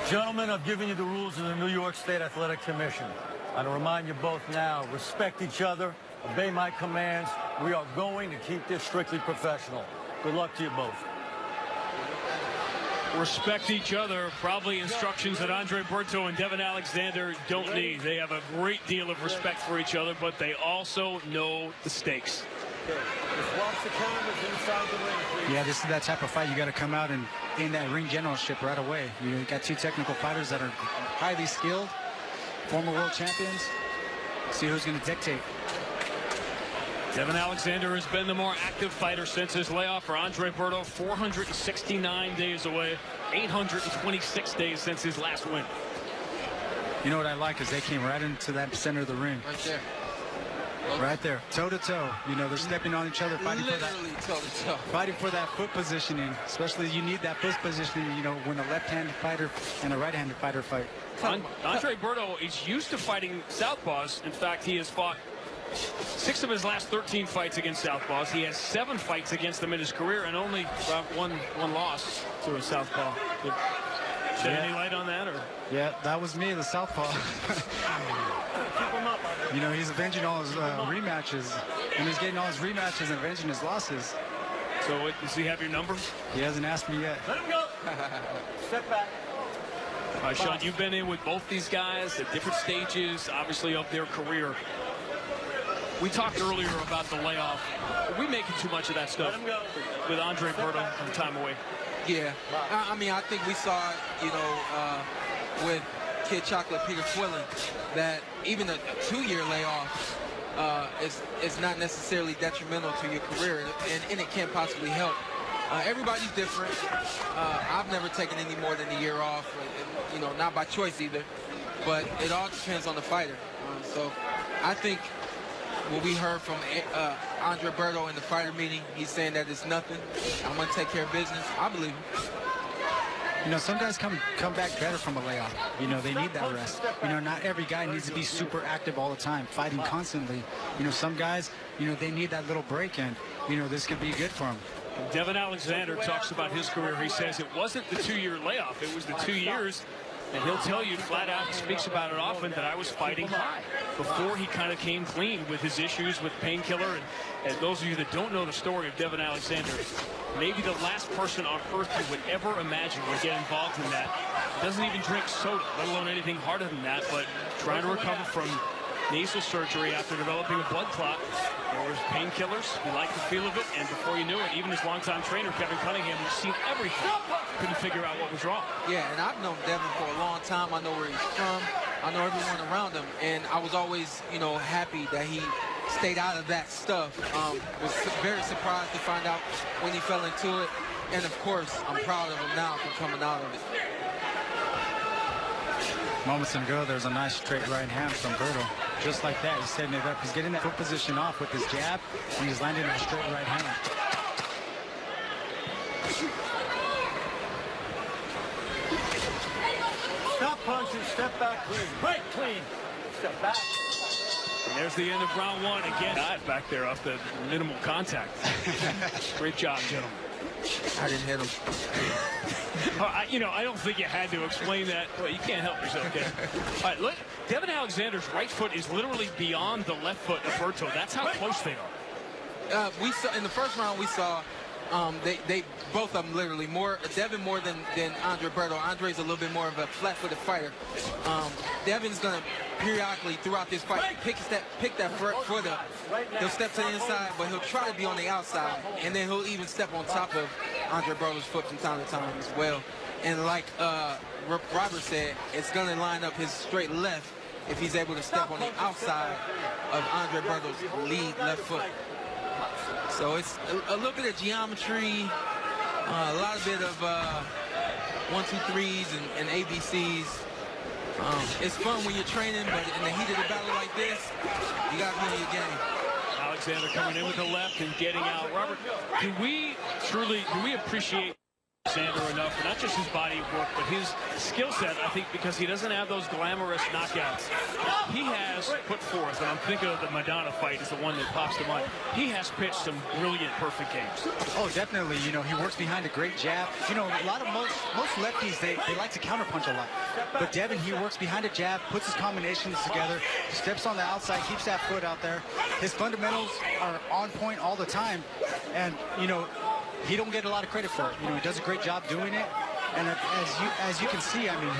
Gentlemen, I've given you the rules of the New York State Athletic Commission. I remind you both now, respect each other, obey my commands. We are going to keep this strictly professional. Good luck to you both. Respect each other, probably instructions that Andre Burton and Devon Alexander don't need. They have a great deal of respect for each other, but they also know the stakes. Just watch the cameras inside the ring, please. Yeah, this is that type of fight you got to come out and in that ring generalship right away. You got two technical fighters that are highly skilled, former world champions. See who's going to dictate. Devon Alexander has been the more active fighter since his layoff. For Andre Burton, 469 days away, 826 days since his last win. You know what I like is they came right into that center of the ring. Right there. Right there, toe to toe. You know, they're stepping on each other, fighting for that. Literally toe to toe. Fighting for that foot positioning. Especially you need that foot positioning, you know, when a left-handed fighter and a right-handed fighter fight. Andre Burton is used to fighting southpaws. In fact, he has fought 6 of his last 13 fights against southpaws. He has 7 fights against them in his career and only one loss to a southpaw. Shed any light on that? Or? Yeah, that was me, the southpaw. You know, he's avenging all his rematches, and he's getting all his rematches and avenging his losses. So does he have your number? He hasn't asked me yet. Let him go. Step back. All right, Sean, you've been in with both these guys at different stages, obviously, of their career. We talked earlier about the layoff. Are we making too much of that stuff with Andre Burton from time away? Yeah. I mean, I think we saw it, you know, with Kid Chocolate Peter Quillen, that even a 2-year layoff is not necessarily detrimental to your career, and it can't possibly help. Everybody's different. I've never taken any more than a year off, you know, not by choice either, but it all depends on the fighter. So I think what we heard from Andre Burton in the fighter meeting, he's saying that it's nothing. I'm going to take care of business. I believe him. You know, some guys come back better from a layoff. You know, they need that rest. You know, not every guy needs to be super active all the time, fighting constantly. You know, some guys, you know, they need that little break, and, you know, this could be good for them. Devon Alexander talks about his career. He says it wasn't the 2-year layoff. It was the 2 years. And he'll tell you flat out, he speaks about it often, that I was fighting high before he kind of came clean with his issues with painkiller. And those of you that don't know the story of Devon Alexander, maybe the last person on earth you would ever imagine would get involved in that. Doesn't even drink soda, let alone anything harder than that, but trying to recover from nasal surgery after developing a blood clot. There was painkillers. He liked the feel of it, and before you knew it, even his longtime trainer, Kevin Cunningham, who's seen everything, couldn't figure out what was wrong. Yeah, and I've known Devon for a long time. I know where he's from. I know everyone around him, and I was always, you know, happy that he stayed out of that stuff. Was very surprised to find out when he fell into it, and of course, I'm proud of him now for coming out of it. Moments ago, there's a nice straight right hand from Burton. Just like that, he's setting it up. He's getting that foot position off with his jab, and he's landing that straight right hand. Stop punching, step back clean. Break clean. Step back. And there's the end of round 1. Again, back there off the minimal contact. Great job, gentlemen. I didn't hit him. You know, I don't think you had to explain that. Well, you can't help yourself, can you? All right, look. Devon Alexander's right foot is literally beyond the left foot of Burton. That's how close they are. We saw in the first round. We saw they both of them literally Devon more than Andre Burton. Andre's a little bit more of a flat-footed fighter. Devon's gonna periodically throughout this fight pick that foot up. He'll step to the inside, but he'll try to be on the outside, and then he'll even step on top of Andre Burton's foot from time to time as well. And like Robert said, it's gonna line up his straight left if he's able to step on the outside of Andre Burton's lead left foot. So it's a little bit of geometry, a lot of bit of 1, 2, 3s and ABCs. It's fun when you're training, but in the heat of the battle like this, you got to be in your game. Alexander coming in with the left and getting out. Robert, do we appreciate Alexander enough for not just his body of work, but his skill set, I think, because he doesn't have those glamorous knockouts. He has put forth, and I'm thinking of the Madonna fight is the one that pops to mind. He has pitched some brilliant, perfect games. Oh, definitely. You know, he works behind a great jab. You know, most lefties, they like to counterpunch a lot. But Devon, he works behind a jab, puts his combinations together, steps on the outside, keeps that foot out there. His fundamentals are on point all the time. And, you know, he don't get a lot of credit for it. You know, he does a great job doing it. And as you can see, I mean,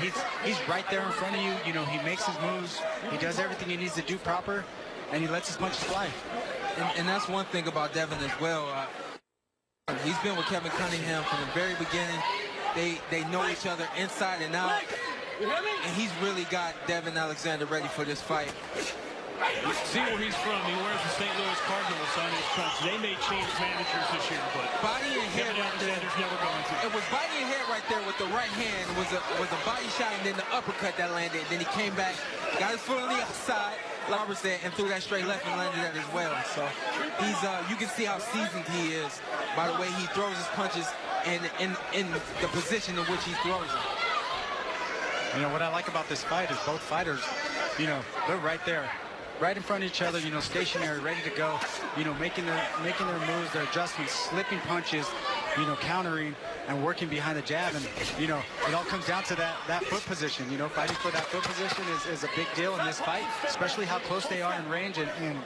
he's right there in front of you. You know, he makes his moves. He does everything he needs to do proper, and he lets his punches fly. And that's one thing about Devon as well. He's been with Kevin Cunningham from the very beginning. They know each other inside and out. And he's really got Devon Alexander ready for this fight. See where he's from. He wears the St. Louis Cardinals on his trunks. They may change managers this year, but body and head Devon right there. Alexander's never going to. It was body and head right there with the right hand. Was a body shot and then the uppercut that landed. Then he came back, got his foot on the outside, Robert said, and threw that straight left and landed that as well. So he's you can see how seasoned he is by the way he throws his punches and in the position in which he throws them. You know, what I like about this fight is both fighters, you know, they're right there, right in front of each other, you know, stationary, ready to go, you know, making their moves, their adjustments, slipping punches, you know, countering and working behind the jab. And, you know, it all comes down to that foot position. You know, fighting for that foot position is a big deal in this fight, especially how close they are in range. And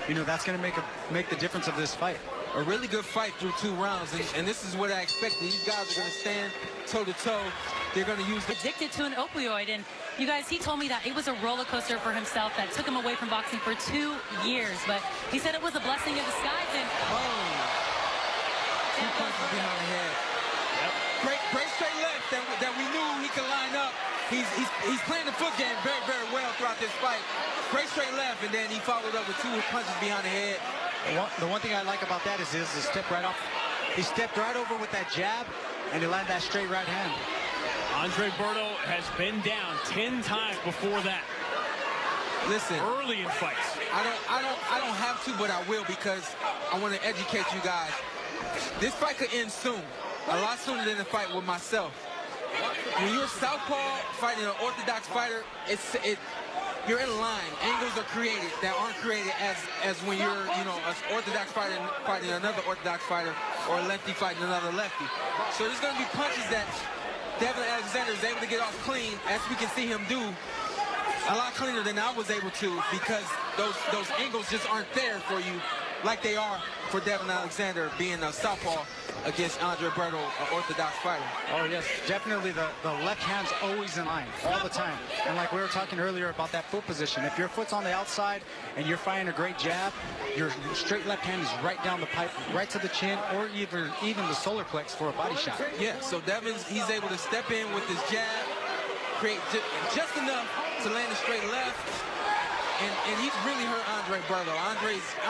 you know, that's going to make the difference of this fight. A really good fight through 2 rounds, and this is what I expected. These guys are going to stand toe-to-toe. They're going to use the... Addicted to an opioid, and you guys, he told me that it was a roller coaster for himself that took him away from boxing for 2 years, but he said it was a blessing in disguise. And 2 punches behind the head. Yep. Great straight left that we knew he could line up. He's playing the foot game very, very well throughout this fight. Great straight left, and then he followed up with 2 punches behind the head. The one thing I like about that is the step right off. He stepped right over with that jab, and he landed that straight right hand. Andre Berto has been down 10 times before that. Listen, early in fights. I don't have to, but I will, because I want to educate you guys. This fight could end soon, a lot sooner than the fight with myself. When you're southpaw fighting an orthodox fighter, you're in line. Angles are created that aren't created as when you're, you know, an orthodox fighter fighting another orthodox fighter, or a lefty fighting another lefty. So there's going to be punches that Devon Alexander is able to get off clean, as we can see him do, a lot cleaner than I was able to, because those angles just aren't there for you like they are for Devon Alexander being a southpaw against Andre Berto, an orthodox fighter. Oh, yes, definitely the left hand's always in line, all the time. And like we were talking earlier about that foot position, if your foot's on the outside and you're firing a great jab, your straight left hand is right down the pipe, right to the chin, or even the solar plex for a body shot. Yeah, so he's able to step in with his jab, create just enough to land a straight left, and he's really hurt Andre Berto.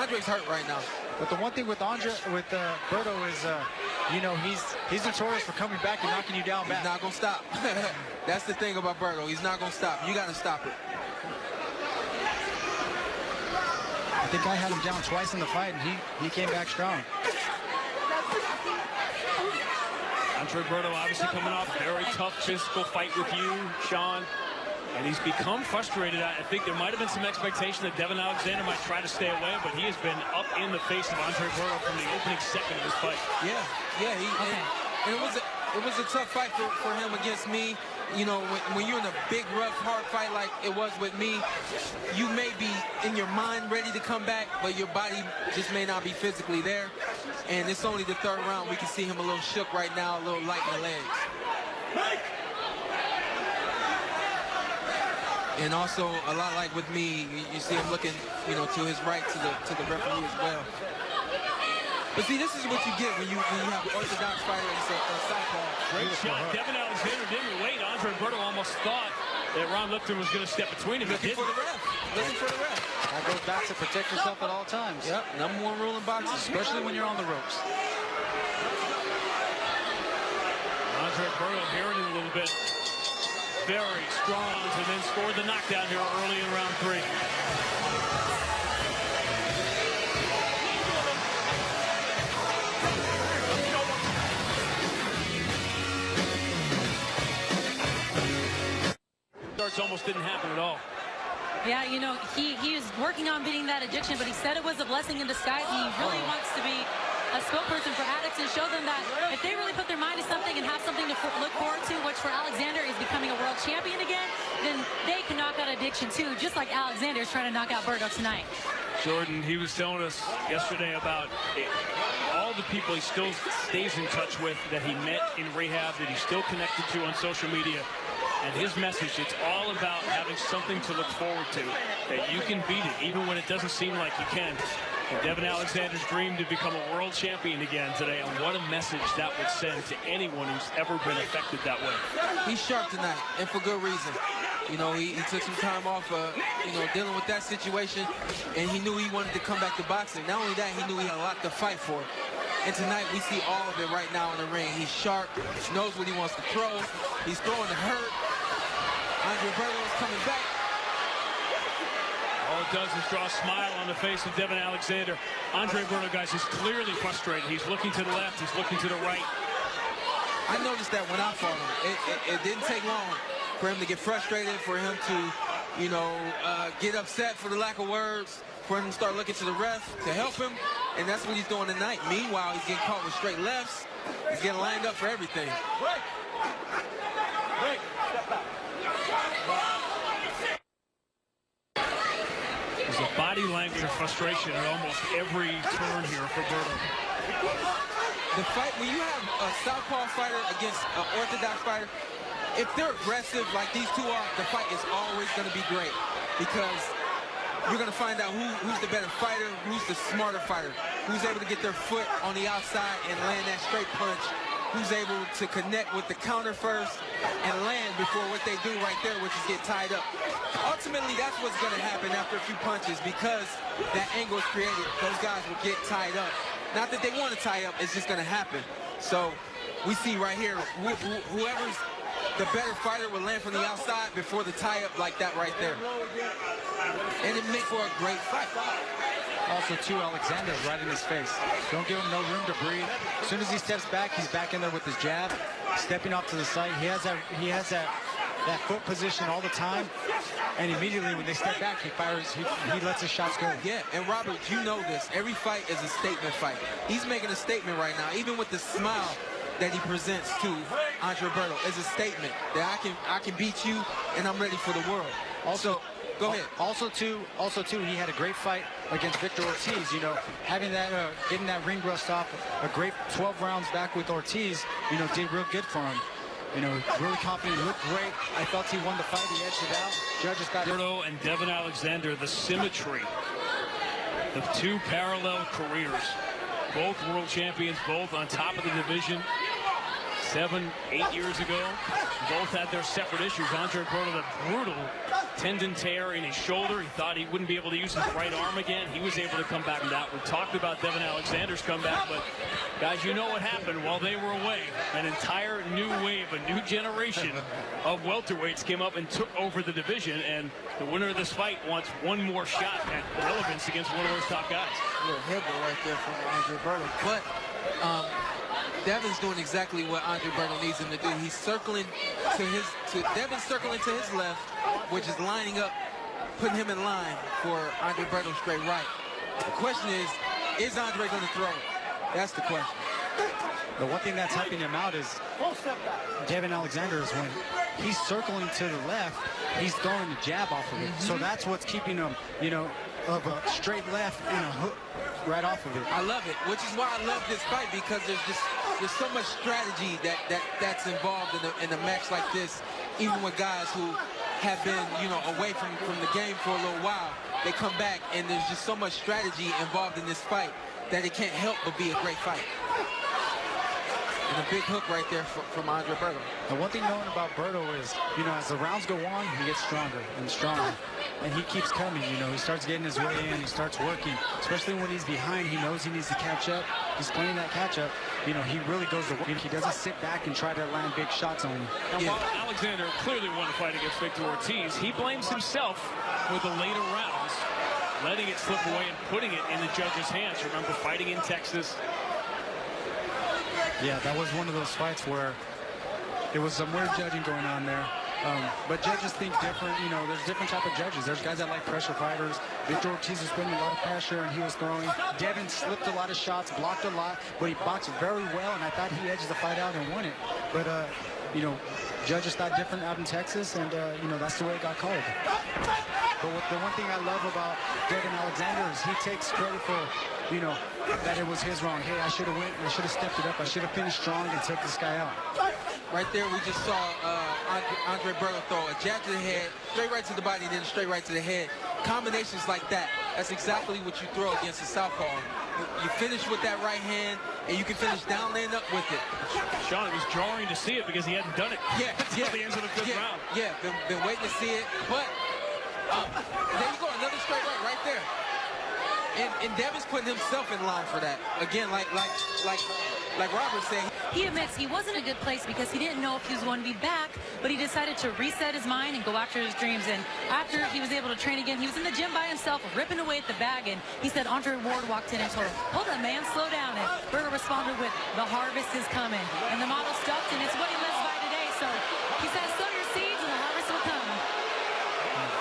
Andre's hurt right now. But the one thing with Berto is, you know, he's notorious for coming back and knocking you down back. He's not gonna stop. That's the thing about Berto. He's not gonna stop. You gotta stop it. I think I had him down twice in the fight, and he came back strong. Andre Berto obviously coming off a very tough physical fight with you, Sean. And he's become frustrated. I think there might have been some expectation that Devon Alexander might try to stay away, but he has been up in the face of Andre Berto from the opening second of this fight. Yeah. And it was a tough fight for him against me. You know, when you're in a big, rough, hard fight like it was with me, you may be in your mind ready to come back, but your body just may not be physically there. And it's only the 3rd round. We can see him a little shook right now, a little light in the legs. And also, a lot like with me, you see him looking, you know, to his right, to the referee as well. But see, this is what you get when you have an orthodox fighter and a southpaw. Great shot. Devon Alexander didn't wait. Andre Berto almost thought that Ron Lipton was going to step between him. Looking for the ref. Looking for the ref. That goes back to protect yourself at all times. Yep, #1 rule in boxing. Especially when you're on the ropes. Andre Berto hearing it a little bit. Very strong, and then scored the knockdown here early in round 3. words almost didn't happen at all. Yeah, you know, he is working on beating that addiction, but he said it was a blessing in disguise, and he really wants to be a spokesperson for addicts and show them that if they really put their mind to something and have something to look forward to, which for Alexander is becoming a world champion again, then they can knock out addiction too, just like Alexander is trying to knock out Burton tonight. Jordan, he was telling us yesterday about all the people he still stays in touch with, that he met in rehab, that he's still connected to on social media. And his message, it's all about having something to look forward to, that you can beat it, even when it doesn't seem like you can. And Devon Alexander's dream to become a world champion again today, and what a message that would send to anyone who's ever been affected that way. He's sharp tonight, and for good reason. You know, he took some time off, you know, dealing with that situation, and he knew he wanted to come back to boxing. Not only that, he knew he had a lot to fight for. And tonight, we see all of it right now in the ring. He's sharp, knows what he wants to throw. He's throwing to hurt. Andre Burton is coming back. All it does is draw a smile on the face of Devon Alexander. Andre Burton, guys, is clearly frustrated. He's looking to the left. He's looking to the right. I noticed that when I fought him, it didn't take long for him to get frustrated, for him to, you know, get upset, for the lack of words, for him to start looking to the ref to help him. And that's what he's doing tonight. Meanwhile, he's getting caught with straight lefts. He's getting lined up for everything. There's a body language of frustration at almost every turn here for Burton. The fight, when you have a southpaw fighter against an orthodox fighter, if they're aggressive like these two are, the fight is always going to be great, because you're going to find out who's the better fighter, who's the smarter fighter, who's able to get their foot on the outside and land that straight punch, who's able to connect with the counter first and land before what they do right there, which is get tied up. Ultimately, that's what's going to happen after a few punches, because that angle is created. Those guys will get tied up. Not that they want to tie up, it's just going to happen. So we see right here, whoever's the better fighter will land from the outside before the tie-up like that right there. And it makes for a great fight. Also, too, Alexander right in his face. Don't give him no room to breathe. As soon as he steps back, he's back in there with his jab, stepping off to the side. He has that foot position all the time. And immediately when they step back, he fires, he lets his shots go. Yeah, and Robert, you know this. Every fight is a statement fight. He's making a statement right now, even with the smile that he presents to Andre Burton is a statement that I can beat you, and I'm ready for the world. Also, go ahead. Also too, he had a great fight against Victor Ortiz. You know, having that, getting that ring rust off, a great 12 rounds back with Ortiz, you know, did real good for him. You know, really confident, looked great. I felt he won the fight. He edged it out. Judges got Burton and Devon Alexander, the symmetry, the two parallel careers. Both world champions, both on top of the division 7, 8 years ago. Both had their separate issues. Andre Burton, a brutal tendon tear in his shoulder. He thought he wouldn't be able to use his right arm again. He was able to come back from that. We talked about Devon Alexander's comeback, but guys, you know what happened while they were away. An entire new wave, a new generation of welterweights came up and took over the division, and the winner of this fight wants one more shot at relevance against one of those top guys. A little headbutt right there from Andre Burton. But Devon's doing exactly what Andre Burton needs him to do. He's circling Devon's circling to his left, which is lining up, putting him in line for Andre Burton's straight right. The question is Andre going to throw it? That's the question. The one thing that's helping him out is Devon Alexander is when he's circling to the left, he's throwing the jab off of it. So that's what's keeping him, you know, of a straight left and a hook right off of it. I love it, which is why I love this fight, because there's so much strategy that's involved in a match like this. Even with guys who have been, you know, away from the game for a little while, they come back and there's just so much strategy involved in this fight that it can't help but be a great fight. And a big hook right there from Andre Burton. The one thing knowing about Burton is, you know, as the rounds go on, he gets stronger and stronger. And he keeps coming, you know, he starts getting his way in, he starts working. Especially when he's behind, he knows he needs to catch up. He's playing that catch up. You know, he really goes to work. He doesn't sit back and try to land big shots on him. And while Alexander clearly won the fight against Victor Ortiz, he blames himself for the later rounds, letting it slip away and putting it in the judge's hands. Remember fighting in Texas? Yeah, that was one of those fights where there was some weird judging going on there. But judges think different. You know, there's different type of judges. There's guys that like pressure fighters. Victor Ortiz was putting a lot of pressure, and he was throwing. Devon slipped a lot of shots, blocked a lot, but he boxed very well, and I thought he edged the fight out and won it. But, you know, judges thought different out in Texas, and, you know, that's the way it got called. But the one thing I love about Devon Alexander is he takes credit for, you know, that it was his wrong. Hey, I should have went, I should have stepped it up, I should have finished strong and take this guy out. Right there, we just saw Andre Burton throw a jab to the head, straight right to the body, then straight right to the head. Combinations like that, that's exactly what you throw against a southpaw. You finish with that right hand, and you can finish down, land up with it. Sean, it was jarring to see it because he hadn't done it. Until the end of the fifth round. Yeah, been waiting to see it, but there you go, another straight right there. And Devon's putting himself in line for that. Again, like Robert said. He admits he wasn't in a good place because he didn't know if he was going to be back, but he decided to reset his mind and go after his dreams. And after he was able to train again, he was in the gym by himself, ripping away at the bag. And he said Andre Ward walked in and told him, hold up, man, slow down. And Burton responded with, the harvest is coming. And the model stuck, and it's what he lives by today. So he says, sow your seeds, and the harvest will come.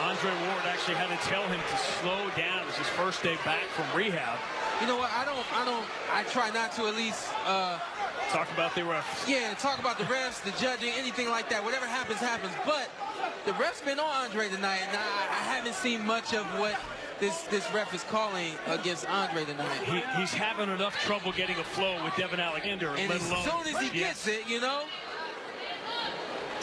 Andre Ward actually had to tell him to slow down. It was his first day back from rehab. You know what? I try not to at least talk about the refs. Yeah, talk about the refs, the judging, anything like that. Whatever happens, happens. But the ref's been on Andre tonight, and I haven't seen much of what this ref is calling against Andre tonight. He's having enough trouble getting a flow with Devon Alexander, and let alone. As soon as he gets it, you know.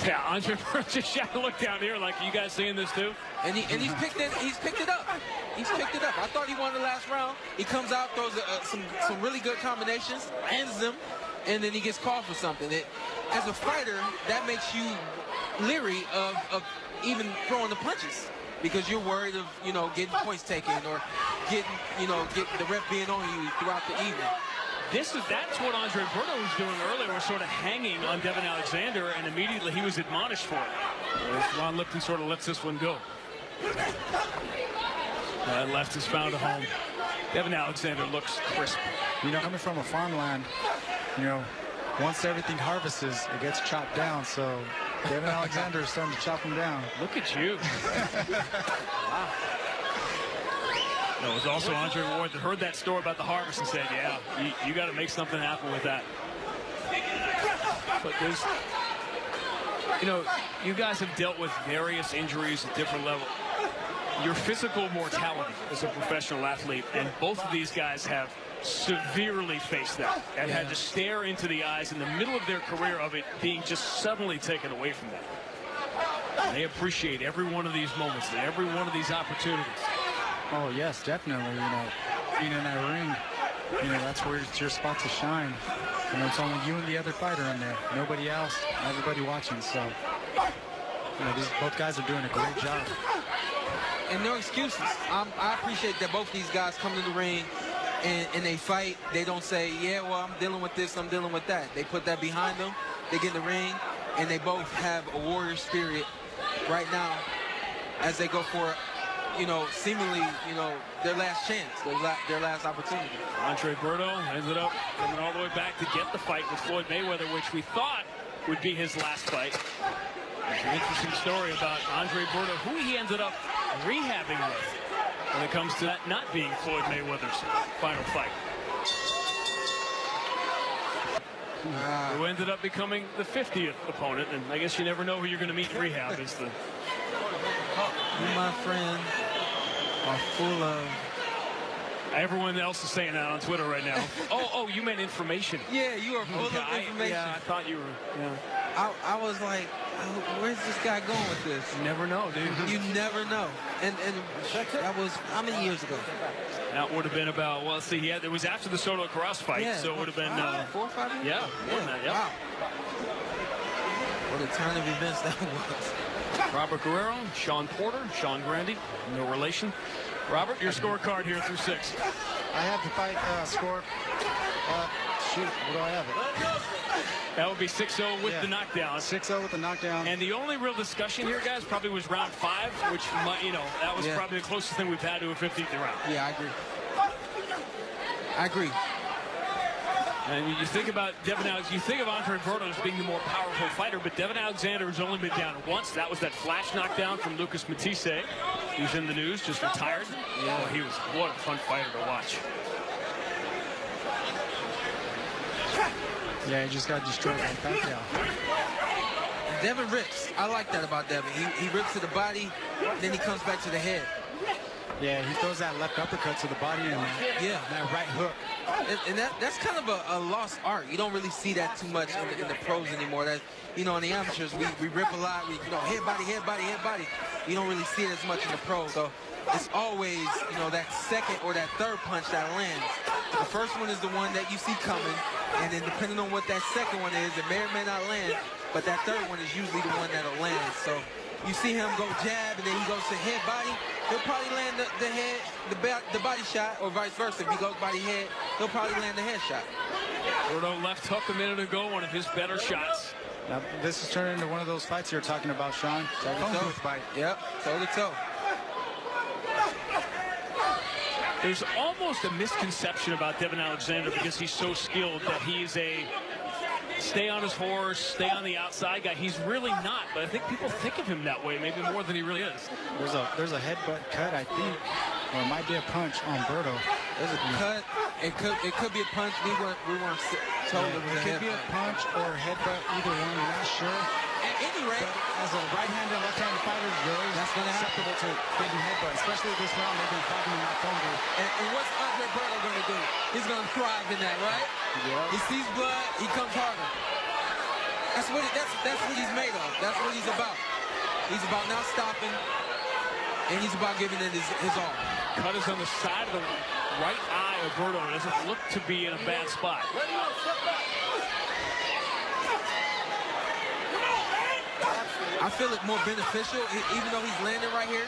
Yeah, Andre just shot a look down here like, you guys seeing this too? And he's picked it up. He's picked it up. I thought he won the last round. He comes out, throws some really good combinations, ends them, and then he gets called for something. As a fighter, that makes you leery of even throwing the punches because you're worried of, you know, getting points taken or getting the ref being on you throughout the evening. That's what Andre Burton was doing earlier, was sort of hanging on Devon Alexander, and immediately he was admonished for it. Ron Lipton sort of lets this one go. That left has found a home. Devon Alexander looks crisp. You know, coming from a farmland, you know, once everything harvests, it gets chopped down. So Devon Alexander is starting to chop them down. Look at you. Wow. No, it was also Andre Ward that heard that story about the harvest and said, yeah, you got to make something happen with that. But there's, you know, you guys have dealt with various injuries at different levels. Your physical mortality as a professional athlete, and both of these guys have severely faced that and had to stare into the eyes in the middle of their career of it being just suddenly taken away from them. And they appreciate every one of these moments and every one of these opportunities. Oh, yes, definitely. You know, being in that ring, you know, that's where it's your spot to shine. You know, it's only you and the other fighter in there. Nobody else, everybody watching. So, you know, both guys are doing a great job. And no excuses. I appreciate that both these guys come to the ring and they fight. They don't say, yeah, well, I'm dealing with this, I'm dealing with that. They put that behind them. They get in the ring, and they both have a warrior spirit right now as they go for, you know, seemingly, you know, their last chance, their last opportunity. Andre Burton ended up coming all the way back to get the fight with Floyd Mayweather, which we thought would be his last fight. There's an interesting story about Andre Burton, who he ended up rehabbing with when it comes to that not being Floyd Mayweather's final fight. Who ended up becoming the 50th opponent, and I guess you never know who you're going to meet in rehab. Is the You, my friend, are full of... Everyone else is saying that on Twitter right now. Oh, you meant information. Yeah, you are full of information. I thought you were, yeah. I was like, where's this guy going with this? You never know, dude. You never know. And that was, how many years ago? That would have been about, well, see, it was after the Soto Cross fight, so it would have been... 4 or 5 years? Yeah, more than that, yeah. Wow. What a turn of events that was. Robert Guerrero, Sean Porter, Sean Grandy, no relation. Robert, your scorecard here through 6. I have the fight score. Shoot, what do I have it? That would be 6-0 with the knockdown. 6-0 with the knockdown. And the only real discussion here, guys, probably was round 5, which, you know, that was probably the closest thing we've had to a 15th round. Yeah, I agree. And you think about Devon Alexander, you think of Andre Burton as being the more powerful fighter, but Devon Alexander has only been down once. That was that flash knockdown from Lucas Matisse. He's in the news, just retired. Yeah, what a fun fighter to watch. Yeah, he just got destroyed by Pacquiao. Devon rips. I like that about Devon. He rips to the body, then he comes back to the head. Yeah, he throws that left uppercut to the body and that right hook. And that's kind of a lost art. You don't really see that too much in the pros anymore. That, you know, in the amateurs, we rip a lot. We, you know, head body, head body, head body. You don't really see it as much in the pros. So it's always, you know, that second or that third punch that lands. The first one is the one that you see coming, and then depending on what that second one is, it may or may not land, but that third one is usually the one that'll land. So you see him go jab, and then he goes to head body. He'll probably land the head, the body shot, or vice versa. If he goes body head, he'll probably land the head shot. Burton left hook a minute ago, one of his better shots. Now, this is turning into one of those fights you're talking about, Sean. Toe-to-toe fight. Yep, toe-to-toe. There's almost a misconception about Devon Alexander because he's so skilled that he's a stay on his horse, stay on the outside guy. He's really not, but I think people think of him that way, maybe more than he really is. There's a headbutt cut, I think, or it might be a punch on Burton. There's a cut. It could be a punch. We weren't told it was a headbutt. It could be a punch or a headbutt, either one. We're not sure. At any rate, as a right-handed and left-handed fighter, very susceptible to getting headbutt, especially this round. They've been fighting in that phone booth. And what's Andre Burton going to do? He's going to thrive in that, right? Yeah. He sees blood, he comes harder. That's what he's made of. That's what he's about. He's about not stopping, and he's about giving it his all. Cut is on the side of the right eye of Burton. It doesn't look to be in a bad spot. I feel it more beneficial, even though he's landing right here,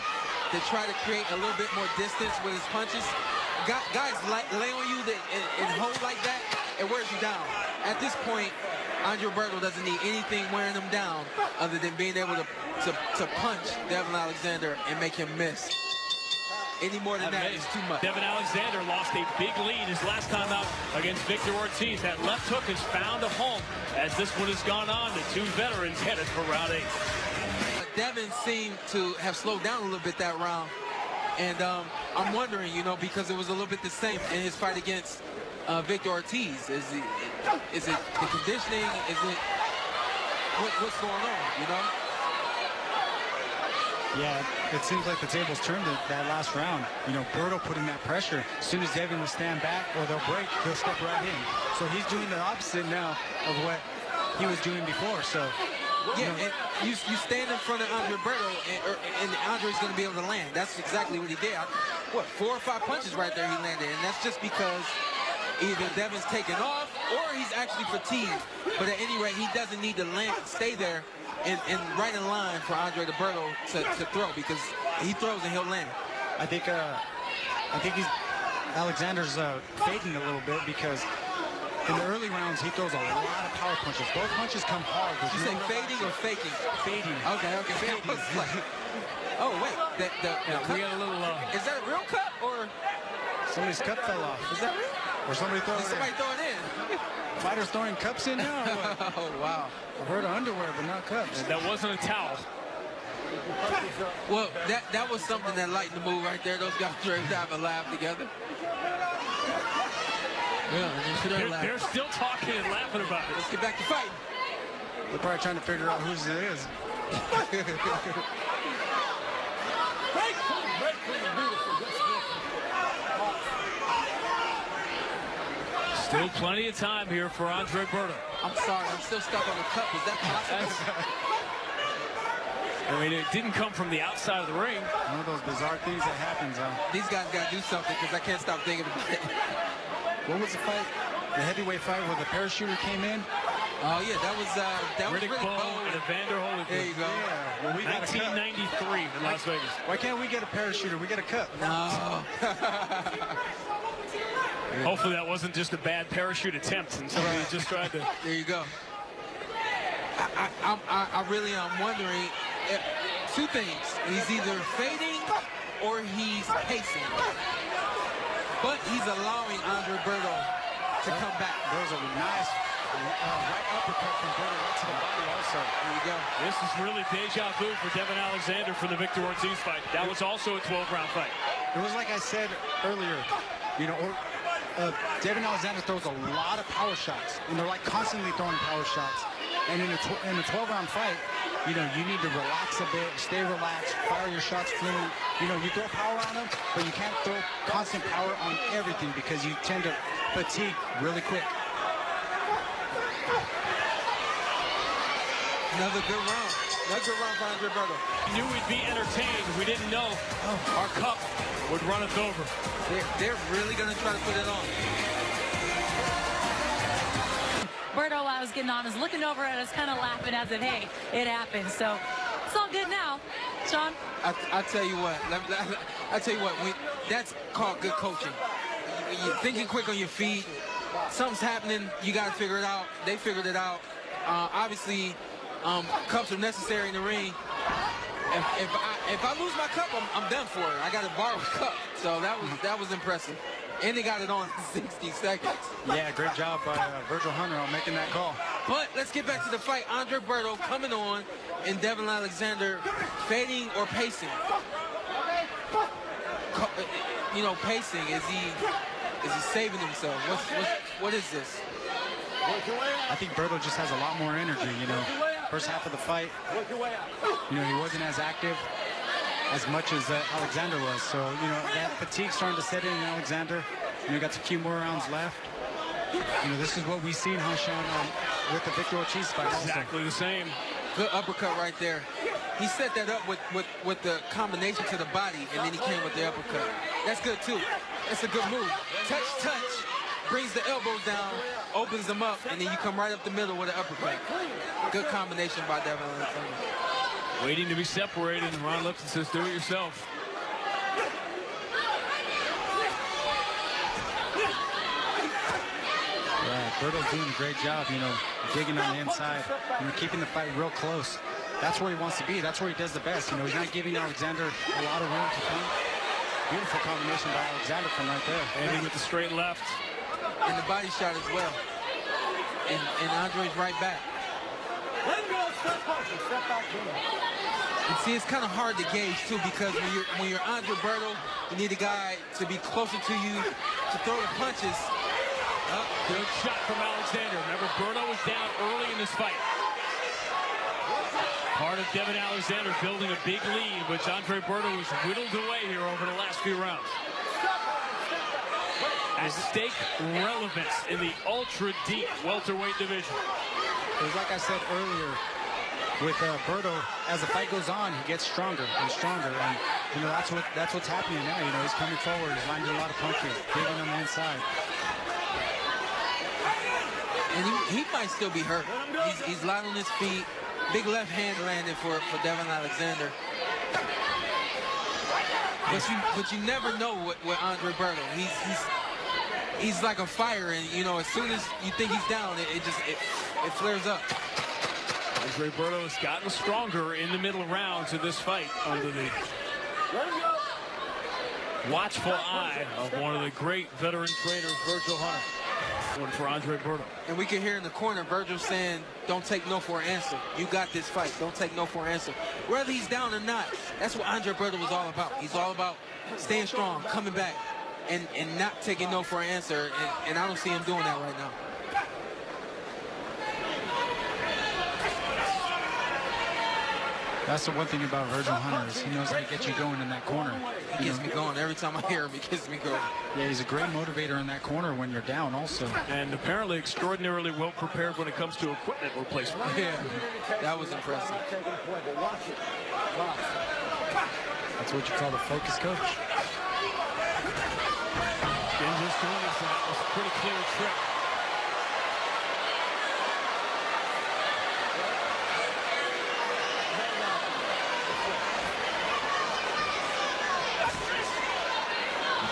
to try to create a little bit more distance with his punches. Guys lay on you and hold like that, it wears you down. At this point, Andre Burton doesn't need anything wearing him down other than being able to punch Devon Alexander and make him miss. Any more than that is too much. Devon Alexander lost a big lead his last time out against Victor Ortiz. That left hook has found a home as this one has gone on. The two veterans headed for round 8. Devon seemed to have slowed down a little bit that round. And I'm wondering, you know, because it was a little bit the same in his fight against Victor Ortiz. Is it the conditioning? Is it what's going on, you know? Yeah, it seems like the tables turned that last round. You know, Burton putting that pressure. As soon as Devon will stand back or they'll break, he'll step right in. So he's doing the opposite now of what he was doing before. So yeah, and you stand in front of Andre Burton, and Andre's going to be able to land. That's exactly what he did. 4 or 5 punches right there he landed, and that's just because either Devon's taken off or he's actually fatigued. But at any rate, he doesn't need to stay there and right in line for Andre Burton to throw, because he throws and he'll land. I think Alexander's fading a little bit, because in the early rounds he throws a lot of power punches. Both punches come hard. You say fading or faking? Fading. Okay. Oh wait, we got a little. Is that a real cut or somebody's cup fell off? Is that real? Or somebody throwing in? Fighters throwing cups in now? Oh, wow. I've heard of underwear, but not cups. And that wasn't a towel. Well, that was something that lightened the mood right there. Those guys were have a laugh together. Yeah, they're still talking and laughing about it. Let's get back to fighting. They're probably trying to figure out whose it is. Still plenty of time here for Andre Burton. I'm sorry, I'm still stuck on the cup. Is that possible? I mean, it didn't come from the outside of the ring. One of those bizarre things that happens. These guys got to do something, because I can't stop thinking about it. What was the fight? The heavyweight fight where the parachuter came in? Oh, yeah, that was Riddick Bowe and Evander Holyfield. There you go. Yeah, well, we 1993 in Las Vegas. Why can't we get a parachuter? We get a cup. No. Hopefully that wasn't just a bad parachute attempt and somebody just tried to. There you go. I really am wondering two things. He's either fading or he's pacing. But he's allowing Andre Burton to come back. There was a nice right uppercut from Burton right to the body also. Here we go. This is really deja vu for Devon Alexander from the Victor Ortiz fight. That was also a 12-round fight. It was like I said earlier, you know, Devon Alexander throws a lot of power shots, and they're like constantly throwing power shots. And in a 12-round fight, you know, you need to relax a bit, stay relaxed, fire your shots fluent. You know, you throw power on them, but you can't throw constant power on everything because you tend to fatigue really quick. Another good round. Another good round for Andre Burton. We knew we'd be entertained. We didn't know our cup would run us over. They're really going to try to put it on. Berto, while I was getting on, was looking over at us, kind of laughing as if, hey, it happened. So it's all good now. Sean? I tell you what. I tell you what. That's called good coaching. You're thinking quick on your feet. Something's happening. You got to figure it out. They figured it out. Obviously, cups are necessary in the ring. If I lose my cup, I'm done for it. I got to borrow a cup. So that was impressive. And they got it on in 60 seconds. Yeah, great job by Virgil Hunter on making that call. But let's get back to the fight. Andre Burton coming on, and Devon Alexander fading or pacing. You know, pacing. Is he saving himself? What is this? I think Burton just has a lot more energy. You know, first half of the fight, you know, he wasn't as active as much as Alexander was. So, you know, that fatigue starting to set in Alexander. You know, got a few more rounds left. You know, this is what we seen, huh, Sean, with the Victor Ortiz fight. Exactly the same. Good uppercut right there. He set that up with the combination to the body, and then he came with the uppercut. That's good, too. That's a good move. Touch, brings the elbows down, opens them up, and then you come right up the middle with an uppercut. Good combination by Devon Alexander. Waiting to be separated, and Ron Lipton says, do it yourself. Yeah, Burton's doing a great job, you know, digging on the inside, you know, keeping the fight real close. That's where he wants to be. That's where he does the best. You know, he's not giving Alexander a lot of room to come. Beautiful combination by Alexander from right there. Ending with the straight left. And the body shot as well. And Andre's right back. And see, it's kind of hard to gauge too, because when you're Andre Burton, you need a guy to be closer to you to throw the punches. Good shot from Alexander. Remember, Burton was down early in this fight. Part of Devon Alexander building a big lead, which Andre Burton was whittled away here over the last few rounds. At stake, relevance in the ultra-deep welterweight division. It was like I said earlier, with Burton, as the fight goes on, he gets stronger and stronger, and you know that's what's happening now. You know, he's coming forward, he's landing a lot of punches, digging on the inside. And he might still be hurt. He's light on his feet. Big left hand landed for Devon Alexander. But you never know with Andre Burton. He's like a fire, and you know, as soon as you think he's down, it flares up. Andre Burton has gotten stronger in the middle rounds of this fight under the watchful eye of one of the great veteran trainers, Virgil Hunter. One for Andre Burton. And we can hear in the corner Virgil saying, don't take no for an answer. You got this fight. Don't take no for an answer. Whether he's down or not, that's what Andre Burton was all about. He's all about staying strong, coming back, and not taking no for an answer. And I don't see him doing that right now. That's the one thing about Virgil Hunter is he knows how to get you going in that corner. He gets me going. Every time I hear him, he gets me going. Yeah, he's a great motivator in that corner when you're down also. And apparently extraordinarily well prepared when it comes to equipment replacement. Yeah, that was impressive. That's what you call the focus coach. That was a pretty clear trick.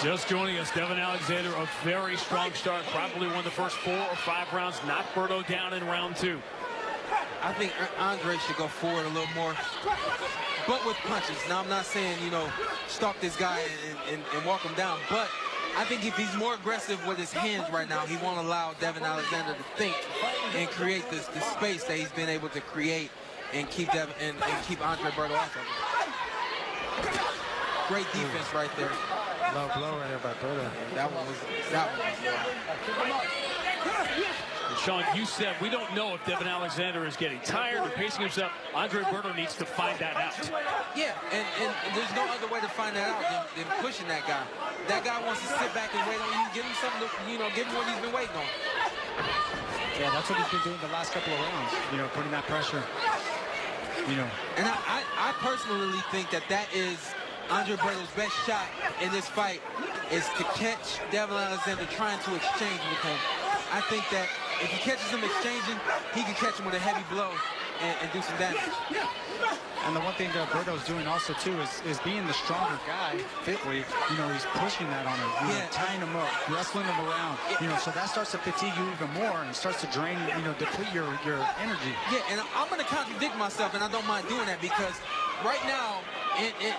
Just joining us, Devon Alexander, a very strong start. Probably won the first 4 or 5 rounds. Knocked Burton down in round 2. I think Andre should go forward a little more, but with punches. Now, I'm not saying, you know, stalk this guy and walk him down, but I think if he's more aggressive with his hands right now, he won't allow Devon Alexander to think and create the space that he's been able to create and keep Devon and keep Andre Burton off of him. Great defense right there. Low blow right there by Burton. That one was Sean, you said we don't know if Devon Alexander is getting tired or pacing himself. Andre Burton needs to find that out. Yeah, and there's no other way to find that out than pushing that guy. That guy wants to sit back and wait on you, give him something to, give him what he's been waiting on. Yeah, that's what he's been doing the last couple of rounds, putting that pressure. And I personally think that is Andre Burton's best shot in this fight is to catch Devon Alexander trying to exchange with him. I think that if he catches him exchanging, he can catch him with a heavy blow and do some damage. And the one thing that Burton's doing also too is being the stronger guy physically. He's pushing that on him, tying him up, wrestling him around. So that starts to fatigue you even more and starts to drain, deplete your energy. Yeah, and I'm going to contradict myself, and I don't mind doing that because right now,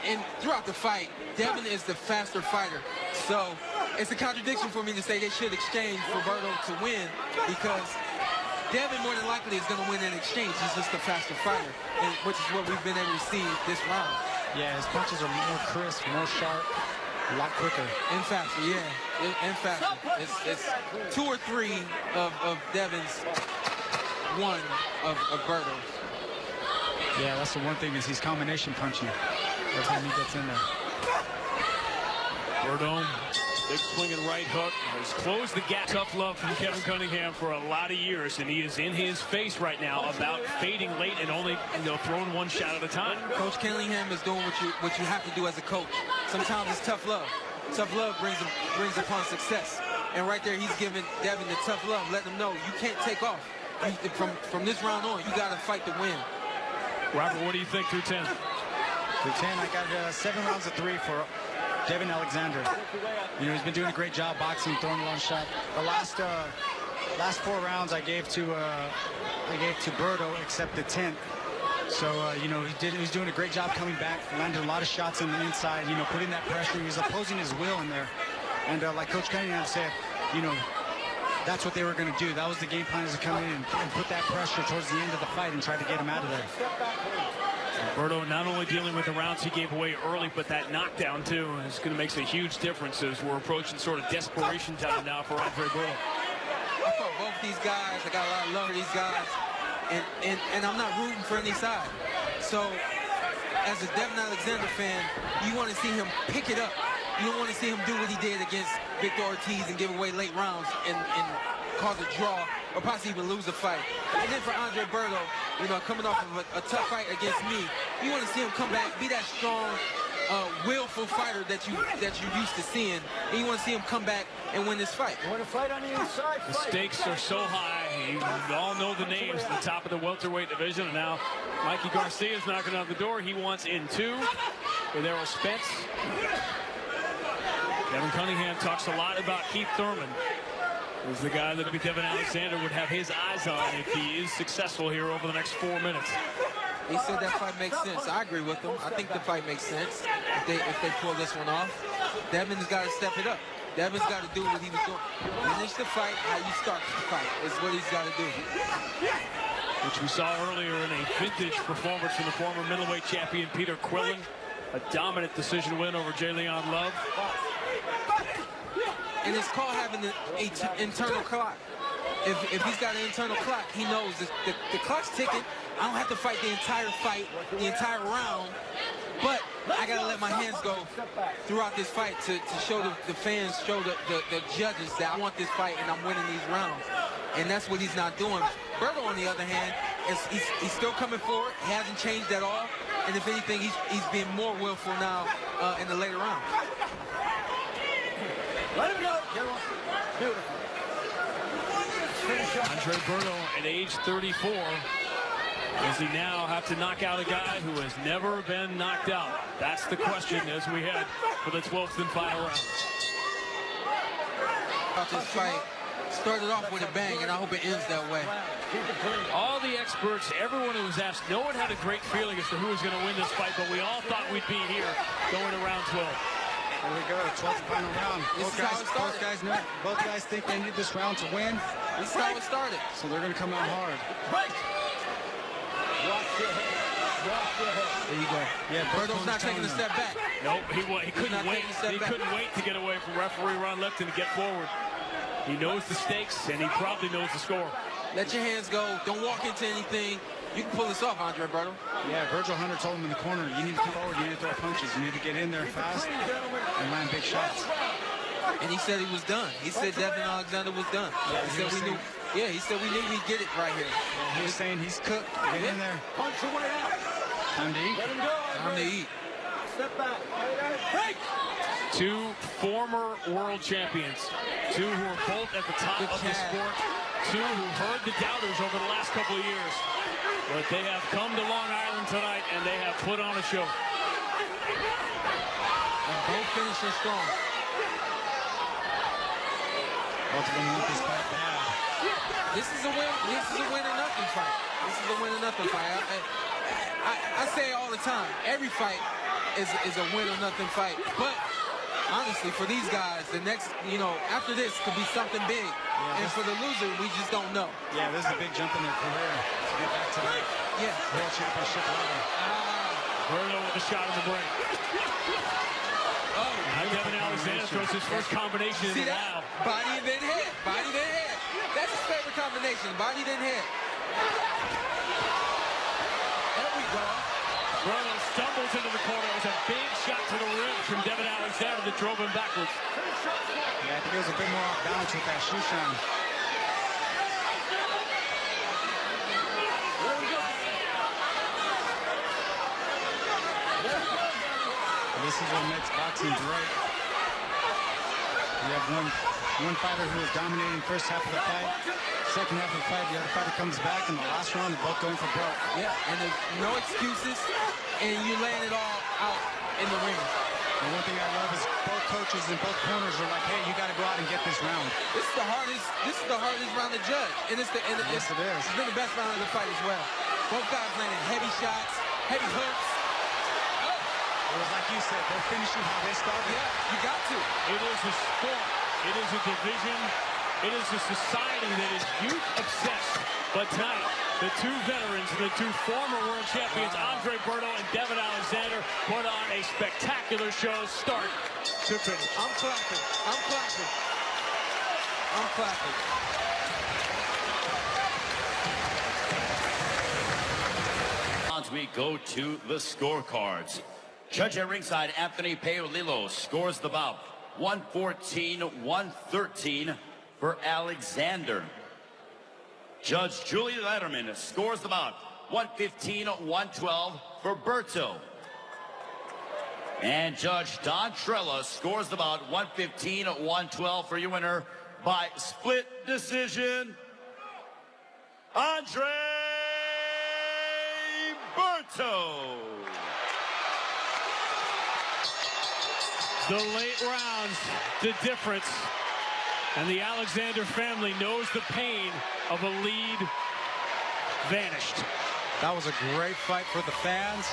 and throughout the fight, Devon is the faster fighter. So it's a contradiction for me to say they should exchange for Burton to win because Devon more than likely is going to win in exchange. He's just a faster fighter, which is what we've been able to see this round. Yeah, his punches are more crisp, more sharp, a lot quicker. And faster, yeah. And faster. It's 2 or 3 of Devon's, 1 of Burton. Yeah, that's the one thing is he's combination punching every time he gets in there. Burton, big swinging right hook, has closed the gap. Tough love from Kevin Cunningham for a lot of years, and he is in his face right now about fading late and only throwing one shot at a time. Coach Cunningham is doing what you have to do as a coach. Sometimes it's tough love. Tough love brings upon success. And right there, he's giving Devon the tough love, letting him know you can't take off. From this round on, you got to fight to win. Robert, what do you think through 10? Through 10, I got 7 rounds of 3 for Devon Alexander. He's been doing a great job boxing, throwing a long shot. The last 4 rounds I gave to Burton, except the 10th. So he's doing a great job coming back, landing a lot of shots on the inside. Putting that pressure. He's opposing his will in there. And like Coach Cunningham said, that's what they were going to do. That was the game plan, is to come in and put that pressure towards the end of the fight and try to get him out of there. Burton not only dealing with the rounds he gave away early, but that knockdown too is going to make a huge difference as we're approaching sort of desperation time now for Andre Burton. I fought both these guys. I got a lot of love for these guys, and I'm not rooting for any side. So, as a Devon Alexander fan, you want to see him pick it up. You don't want to see him do what he did against Victor Ortiz and give away late rounds and cause a draw or possibly even lose a fight. And then for Andre Burton, coming off of a tough fight against me, you want to see him come back, be that strong, willful fighter that you're used to seeing, and you want to see him come back and win this fight. You want to fight on the inside? The stakes are so high. You all know the names at the top of the welterweight division, and now Mikey Garcia's knocking on the door. He wants in 2 with Errol Spence. Kevin Cunningham talks a lot about Keith Thurman. He's the guy that Devon Alexander would have his eyes on if he is successful here over the next 4 minutes. He said that fight makes sense. I agree with him. I think the fight makes sense if they pull this one off. Devon's got to step it up. Devon's got to do what he was doing. Finish the fight how you start the fight is what he's got to do. Which we saw earlier in a vintage performance from the former middleweight champion Peter Quillen. A dominant decision win over J. Leon Love. And it's called having an internal clock. If he's got an internal clock, he knows the clock's ticking. I don't have to fight the entire fight, the entire round, but I got to let my hands go throughout this fight to show the fans, show the judges that I want this fight and I'm winning these rounds. And that's what he's not doing. Burton, on the other hand, he's still coming forward. He hasn't changed at all. And if anything, he's being more willful now in the later rounds. Let him go. Beautiful. Andre Burton at age 34. Does he now have to knock out a guy who has never been knocked out? That's the question as we head for the 12th and final round. This fight started off with a bang, and I hope it ends that way. All the experts, everyone who was asked, no one had a great feeling as to who was going to win this fight, but we all thought we'd be here going to round 12. Here we go, 12th final round. This is how it started. Both guys think they need this round to win. This is how it started. So they're going to come out hard. Break! Watch your head. Watch your head. There you go. Yeah, Burton's not taking a step back. Nope, he couldn't wait. He back. couldn't wait to get away from referee Ron Lipton to get forward. He knows the stakes, and he probably knows the score. Let your hands go. Don't walk into anything. You can pull this off, Andre Burton. Yeah, Virgil Hunter told him in the corner, you need to come forward, you need to throw punches, you need to get in there fast and land big shots. And he said he was done. He said Devon Alexander was done. Yeah, he said we knew. Yeah, he said we knew we'd get it right here. Yeah, he was saying he's cooked. Get in there. Punch your way out. Time to eat. Let him go. Time to eat. Step back. Break! Two former world champions. Two who are both at the top of the sport. Two who heard the doubters over the last couple of years. But they have come to Long Island tonight, and they have put on a show. And both finishing strong. Both of them want this fight bad. This is a win. This is a win or nothing fight. This is a win or nothing fight. I say it all the time. Every fight is a win or nothing fight. But honestly, for these guys, the next, after this could be something big. Yeah, and for the loser, we just don't know. Yeah, this is a big jump in their career to get back to the world championship level. Burton with a shot in the brain. Now Devon Alexander throws his first combination in the round. Body and then head. Body then head. That's his favorite combination. Body then head. There we go. Burton stumbles into the corner. It was a big shot to the ribs from Devon Alexander that drove him backwards. Yeah, I think it was a bit more off balance with that shoe shine. This is what makes boxing great. You have one fighter who is dominating first half of the fight. Second half of the fight, the other fighter comes back, and the last round, they're both going for broke. Yeah, and there's no excuses, and you laying it all out in the ring. And one thing I love is both coaches and both corners are like, hey, you got to go out and get this round. This is the hardest round to judge, and it's been the best round of the fight as well. Both guys landing heavy shots, heavy hooks. It was like you said, they're finishing how they started. Yeah, you got to. It is a sport. It is a division. It is a society that is youth obsessed. But tonight, the two veterans, the two former world champions, Andre Burton and Devon Alexander, put on a spectacular show start to finish. I'm clapping. I'm clapping. I'm clapping. We go to the scorecards. Judge at ringside, Anthony Paolillo, scores the bout 114-113 for Alexander. Judge Julie Letterman scores the bout 115-112 for Burton. And Judge Don Trella scores the bout 115-112 for your winner by split decision, Andre Burton. The late rounds, the difference. And the Alexander family knows the pain of a lead vanished. That was a great fight for the fans.